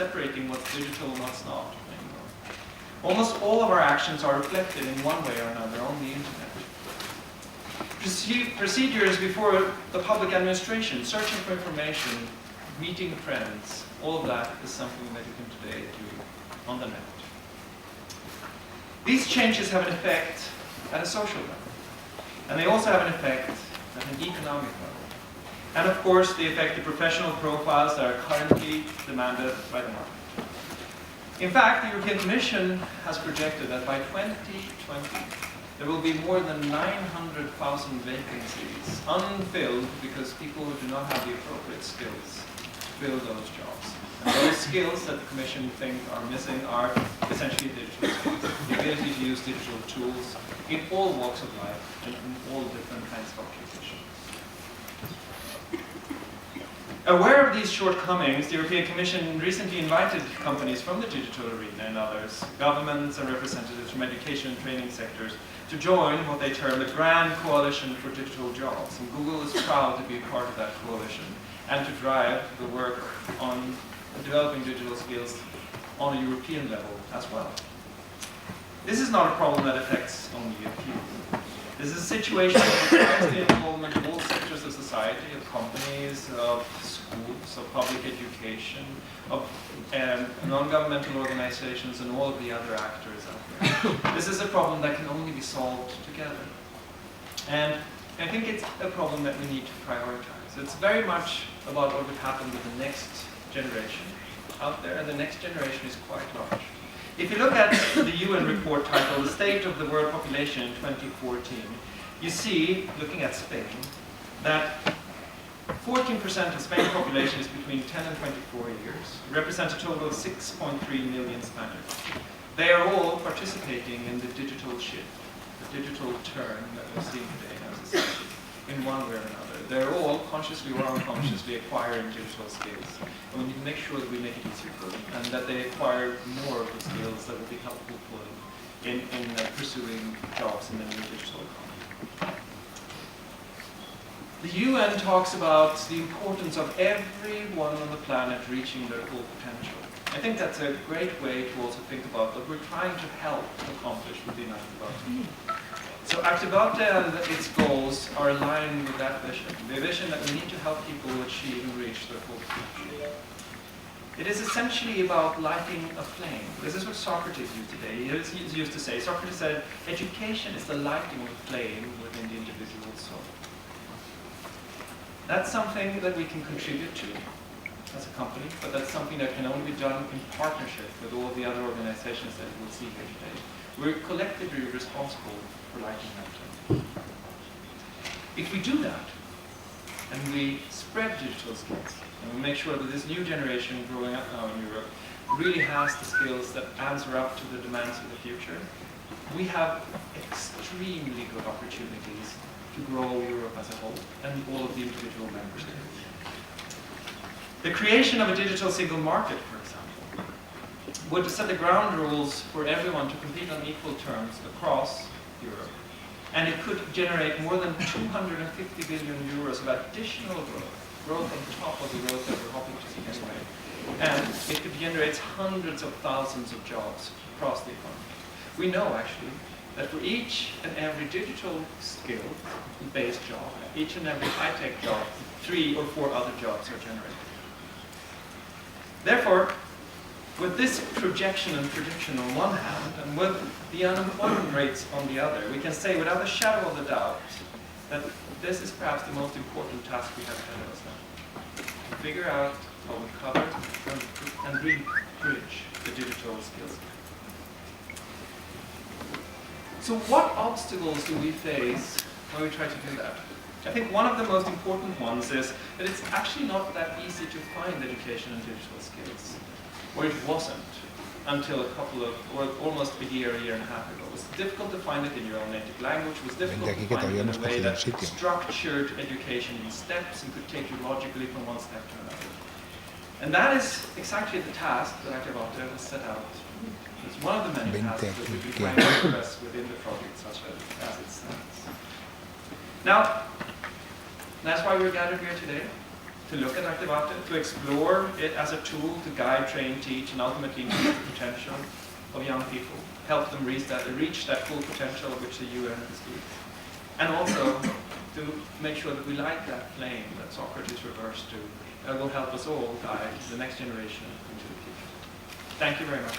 separating what's digital and what's not anymore. Almost all of our actions are reflected in one way or another on the internet. Procedures before the public administration, searching for information, meeting friends, all of that is something that you can today do on the net. These changes have an effect at a social level, and they also have an effect at an economic level. And of course, they affect the professional profiles that are currently demanded by the market. In fact, the European Commission has projected that by 2020, there will be more than 900,000 vacancies unfilled because people who do not have the appropriate skills fill those jobs. And those skills that the Commission think are missing are essentially digital skills. The ability to use digital tools in all walks of life and in all different kinds of occupations. Aware of these shortcomings, the European Commission recently invited companies from the digital arena and others, governments and representatives from education and training sectors, to join what they term the Grand Coalition for Digital Jobs. And Google is proud to be part of that coalition and to drive the work on developing digital skills on a European level as well. This is not a problem that affects only a few. This is a situation that requires the involvement of all sectors of society, of companies, of schools, of public education, of non-governmental organizations, and all of the other actors out there. This is a problem that can only be solved together. And I think it's a problem that we need to prioritize. It's very much about what would happen with the next generation out there, and the next generation is quite large. If you look at the UN report titled The State of the World Population in 2014, you see, looking at Spain, that 14% of Spain's population is between 10 and 24 years, represents a total of 6.3 million Spaniards. They are all participating in the digital shift, the digital turn that we're seeing today as a society, in one way or another. They're all consciously or unconsciously acquiring digital skills. And we need to make sure that we make it easier for them and that they acquire more of the skills that will be helpful for them in pursuing jobs in the new digital economy. The UN talks about the importance of everyone on the planet reaching their full potential. I think that's a great way to also think about what we're trying to help accomplish with the Activate. So Activate and its goals are aligned with that vision, the vision that we need to help people achieve and reach their full potential. It is essentially about lighting a flame. This is what Socrates used today. He used to say, Socrates said, education is the lighting of a flame within the individual soul. That's something that we can contribute to as a company, but that's something that can only be done in partnership with all the other organizations that we'll see here today. We're collectively responsible for lighting that flame. If we do that, and we spread digital skills, and we make sure that this new generation growing up now in Europe really has the skills that answer up to the demands of the future, we have extremely good opportunities to grow Europe as a whole and all of the individual member states. The creation of a digital single market, for example, would set the ground rules for everyone to compete on equal terms across Europe. And it could generate more than 250 billion euros of additional growth on top of the growth that we're hoping to see anyway. And it could generate hundreds of thousands of jobs across the economy. We know, actually, that for each and every digital skill-based job, each and every high-tech job, 3 or 4 other jobs are generated. Therefore, with this projection and prediction on one hand, and with the unemployment rates on the other, we can say without a shadow of a doubt that this is perhaps the most important task we have ahead of us now. To figure out how we cover and bridge the digital skills. So what obstacles do we face when we try to do that? I think one of the most important ones is that it's actually not that easy to find education and digital skills. Or it wasn't until or almost a year and a half ago. It was difficult to find it in your own native language. It was difficult to find it in a way that structured education in steps and could take you logically from one step to another. And that is exactly the task that Activate has set out. It's one of the many tasks that we've been trying to address within the project such as it stands. Now, that's why we're gathered here today, to look at active arte, to explore it as a tool to guide, train, teach, and ultimately increase the potential of young people, help them reach that full potential of which the UN speaks. And also to make sure that we light that flame that Socrates refers to, that will help us all guide the next generation into the future. Thank you very much.